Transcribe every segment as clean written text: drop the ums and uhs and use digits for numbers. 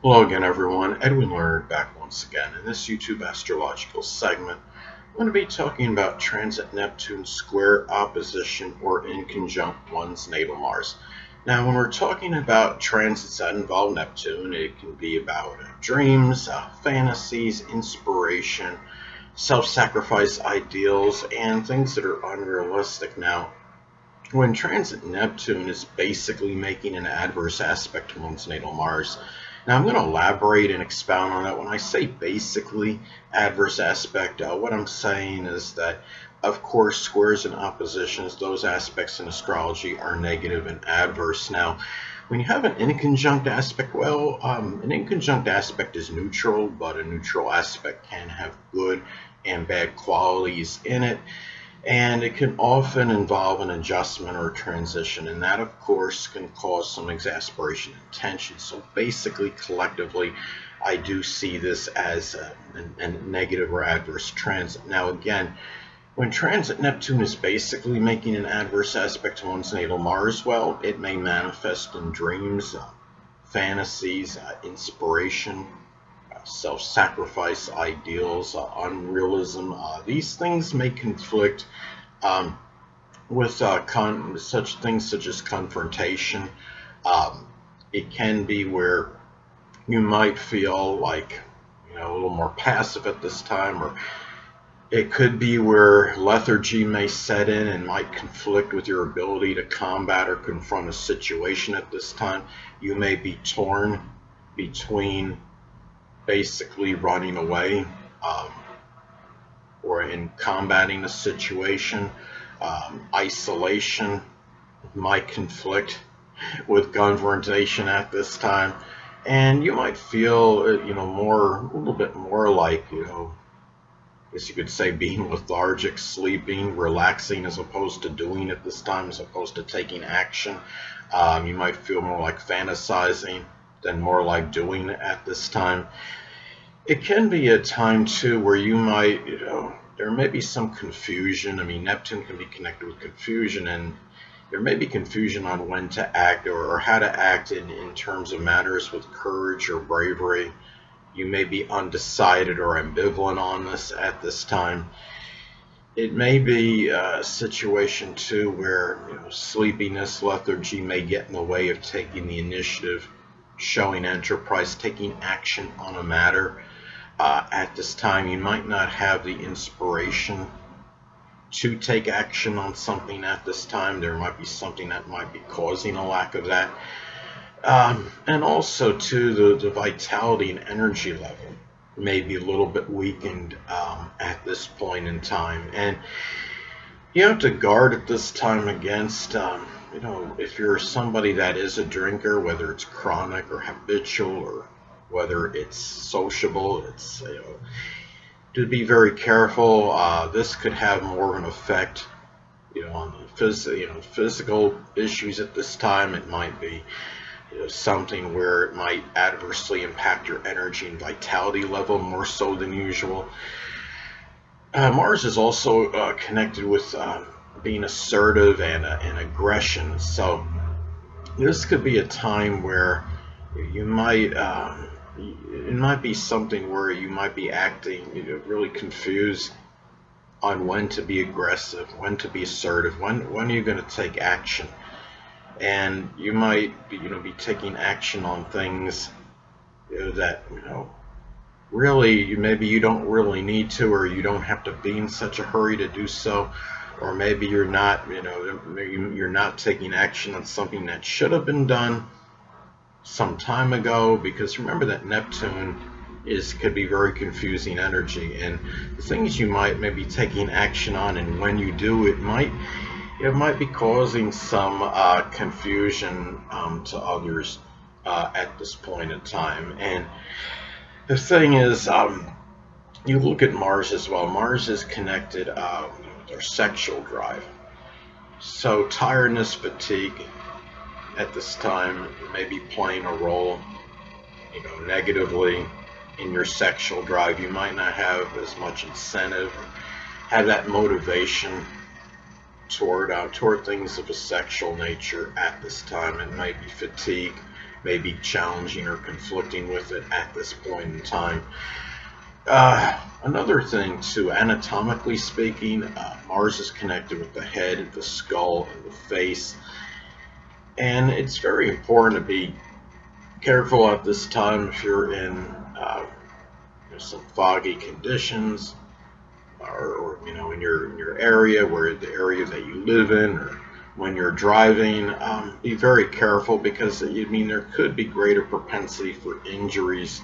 Hello again, everyone. Edwin Learnard back once again. In this YouTube astrological segment, I'm going to be talking about transit Neptune square opposition or inconjunct one's natal Mars. Now, when we're talking about transits that involve Neptune, it can be about dreams, fantasies, inspiration, self-sacrifice ideals, and things that are unrealistic. Now, when transit Neptune is basically making an adverse aspect to one's natal Mars. Now, I'm going to elaborate and expound on that. When I say basically adverse aspect, what I'm saying is that, of course, squares and oppositions, those aspects in astrology are negative and adverse. Now, when you have an inconjunct aspect, well, an inconjunct aspect is neutral, but a neutral aspect can have good and bad qualities in it, and it can often involve an adjustment or a transition, and that of course can cause some exasperation and tension. So basically, collectively, I do see this as a negative or adverse transit. Now again, when transit Neptune is basically making an adverse aspect to one's natal Mars, well, it may manifest in dreams, fantasies, inspiration, self-sacrifice ideals, unrealism. These things may conflict um, with such things such as confrontation. Um, it can be where you might feel like a little more passive at this time, or it could be where lethargy may set in and might conflict with your ability to combat or confront a situation at this time. You may be torn between basically running away, um, or in combating a situation. Isolation might conflict with confrontation at this time, and you might feel, a little bit more like, I guess you could say being lethargic, sleeping, relaxing, as opposed to doing at this time, as opposed to taking action. You might feel more like fantasizing than more like doing at this time. It can be a time too where you might, there may be some confusion. I mean, Neptune can be connected with confusion, and there may be confusion on when to act, or how to act in terms of matters with courage or bravery. You may be undecided or ambivalent on this at this time. It may be a situation too where sleepiness, lethargy may get in the way of taking the initiative, showing enterprise, taking action on a matter. At this time, you might not have the inspiration to take action on something at this time. There might be something that might be causing a lack of that. And also, too, the vitality and energy level may be a little bit weakened at this point in time. And you have to guard at this time against, if you're somebody that is a drinker, whether it's chronic or habitual, or whether it's sociable, it's, to be very careful. This could have more of an effect, on the physical issues at this time. It might be, something where it might adversely impact your energy and vitality level more so than usual. Mars is also connected with being assertive and aggression. So this could be a time where you might, it might be something where you might be acting, really confused on when to be aggressive, when to be assertive, when are you going to take action, and you might be taking action on things that really maybe you don't really need to, or you don't have to be in such a hurry to do so, or maybe you're not, you're not taking action on something that should have been done some time ago, because remember that Neptune could be very confusing energy, and the things you might maybe taking action on, and when you do, it might be causing some confusion to others at this point in time. And the thing is, you look at Mars as well. Mars is connected with our sexual drive. So tiredness, fatigue at this time may be playing a role, negatively in your sexual drive. You might not have as much incentive, or have that motivation toward things of a sexual nature at this time. It might be fatigue, may be challenging or conflicting with it at this point in time. Another thing, too, anatomically speaking, Mars is connected with the head, the skull, and the face. And it's very important to be careful at this time if you're in some foggy conditions, or in your area, where the area that you live in, or when you're driving. Be very careful, because there could be greater propensity for injuries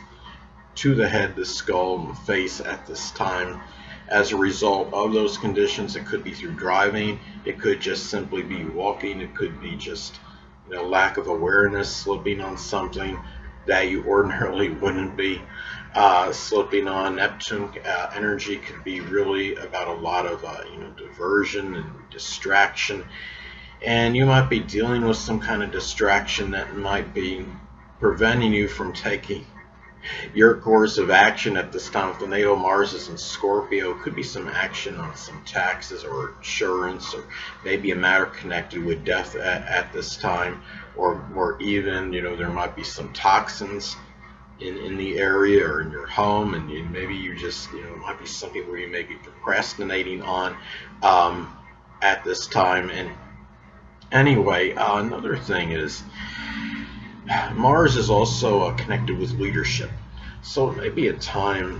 to the head, the skull, and the face at this time as a result of those conditions. It could be through driving, it could just simply be walking, it could be just lack of awareness, slipping on something that you ordinarily wouldn't be slipping on. Neptune energy could be really about a lot of diversion and distraction, and you might be dealing with some kind of distraction that might be preventing you from taking your course of action at this time. If the natal Mars is in Scorpio, could be some action on some taxes or insurance, or maybe a matter connected with death at this time, or even there might be some toxins in the area or in your home, and maybe you just it might be something where you may be procrastinating on at this time. And anyway, another thing is Mars is also connected with leadership. So it may be a time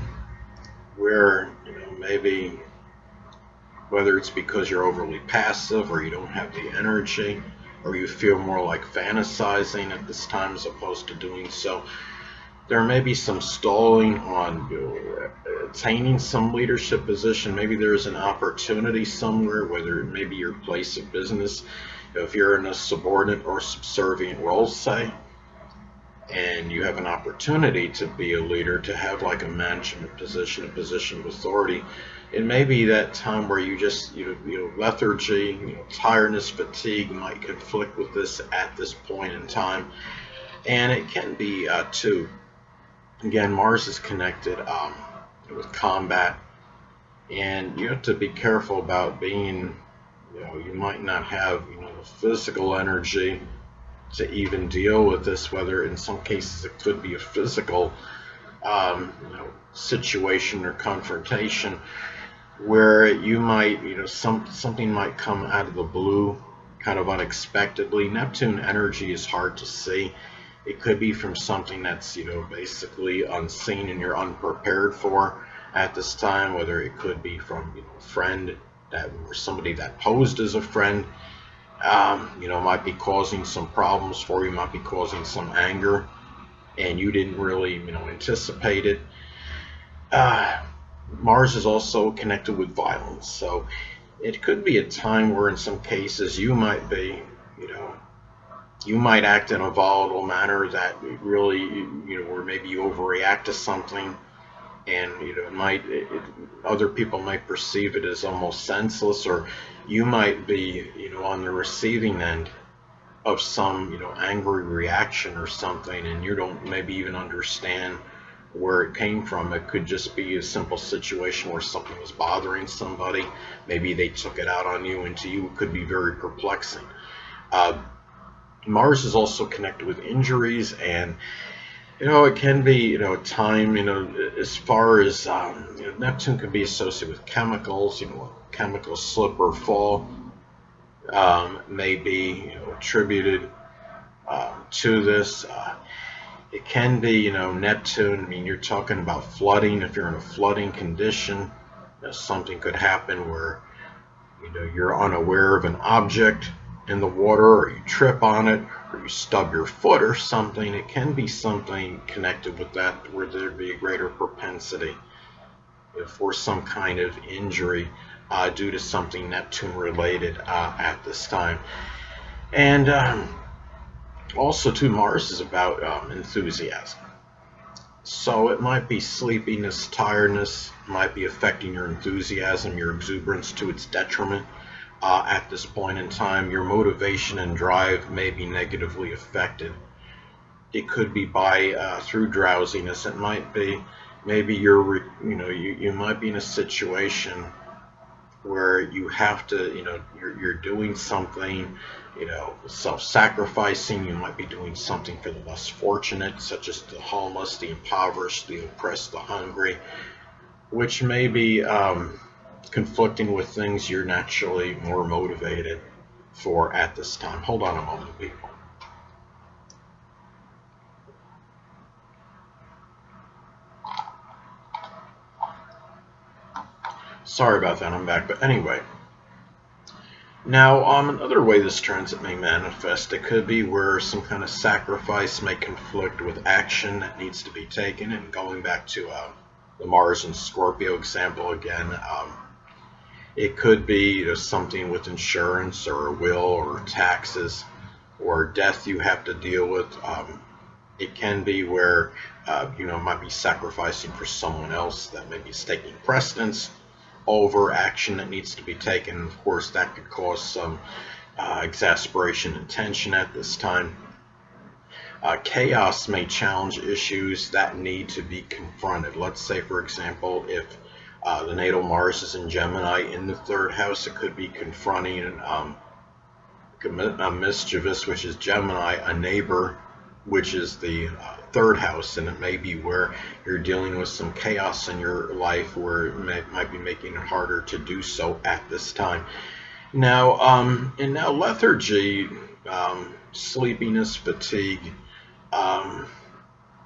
where, maybe whether it's because you're overly passive, or you don't have the energy, or you feel more like fantasizing at this time as opposed to doing so, there may be some stalling on attaining some leadership position. Maybe there's an opportunity somewhere, whether it may be your place of business, if you're in a subordinate or subservient role, say, and you have an opportunity to be a leader, to have like a management position, a position of authority. It may be that time where you just, lethargy, tiredness, fatigue might conflict with this at this point in time. And it can be, too, again, Mars is connected with combat, and you have to be careful about being, you might not have, the physical energy to even deal with this, whether in some cases it could be a physical situation or confrontation, where you might, something might come out of the blue, kind of unexpectedly. Neptune energy is hard to see. It could be from something that's, basically unseen and you're unprepared for at this time, whether it could be from, a friend or somebody that posed as a friend, might be causing some problems for you, might be causing some anger, and you didn't really, anticipate it. Mars is also connected with violence, so it could be a time where in some cases you might be, you might act in a volatile manner that really, where maybe you overreact to something, and other people might perceive it as almost senseless, or you might be, on the receiving end of some, angry reaction or something, and you don't maybe even understand where it came from. It could just be a simple situation where something was bothering somebody. Maybe they took it out on you, and to you it could be very perplexing. Mars is also connected with injuries, and it can be, a time, as far as, Neptune can be associated with chemicals, chemical slip or fall may be, attributed to this. It can be, Neptune, you're talking about flooding. If you're in a flooding condition, something could happen where, you're unaware of an object in the water, or you trip on it, or you stub your foot or something. It can be something connected with that, where there'd be a greater propensity for some kind of injury due to something Neptune related at this time. And also, too, Mars is about enthusiasm. So it might be sleepiness, tiredness, might be affecting your enthusiasm, your exuberance to its detriment. At this point in time, your motivation and drive may be negatively affected. It could be by through drowsiness. It might be maybe you might be in a situation where you have to, you're doing something, self-sacrificing. You might be doing something for the less fortunate, such as the homeless, the impoverished, the oppressed, the hungry, which may be conflicting with things you're naturally more motivated for at this time. Hold on a moment, people. Sorry about that, I'm back. But anyway, now another way this transit may manifest, it could be where some kind of sacrifice may conflict with action that needs to be taken. And going back to the Mars and Scorpio example again, it could be something with insurance or a will or taxes or death you have to deal with. It can be where might be sacrificing for someone else that maybe is taking precedence over action that needs to be taken. Of course, that could cause some exasperation and tension at this time. Chaos may challenge issues that need to be confronted. Let's say, for example, if the natal Mars is in Gemini in the third house, it could be confronting a mischievous, which is Gemini, a neighbor, which is the third house, and it may be where you're dealing with some chaos in your life where it might be making it harder to do so at this time. Now, lethargy, sleepiness, fatigue,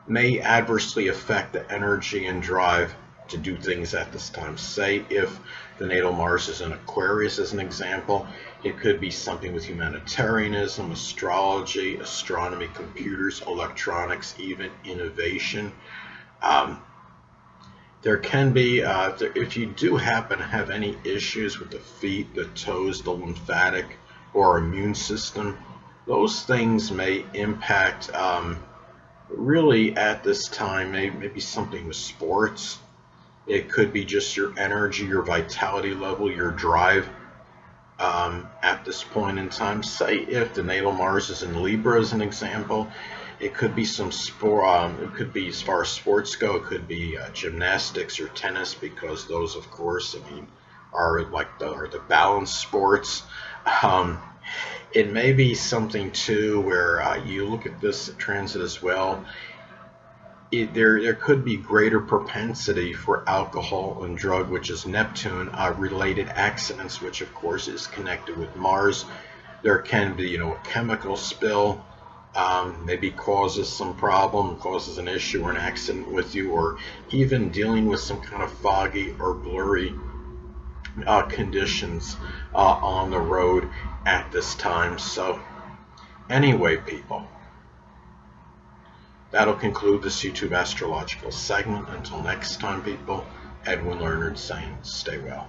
may adversely affect the energy and drive to do things at this time. Say if the natal Mars is in Aquarius as an example, it could be something with humanitarianism, astrology, astronomy, computers, electronics, even innovation. Um, there can be, if you do happen to have any issues with the feet, the toes, the lymphatic, or immune system, those things may impact really at this time, maybe something with sports. It could be just your energy, your vitality level, your drive at this point in time. Say if the natal Mars is in Libra as an example, it could be some sport. It could be, as far as sports go, it could be gymnastics or tennis, because those, of course, are like the balance sports. Um, it may be something too where you look at this transit as well. There could be greater propensity for alcohol and drug, which is Neptune, related accidents, which of course is connected with Mars. There can be, a chemical spill, maybe causes some problem, causes an issue or an accident with you, or even dealing with some kind of foggy or blurry conditions on the road at this time. So anyway, people, that'll conclude this YouTube astrological segment. Until next time, people, Edwin Learnard saying, stay well.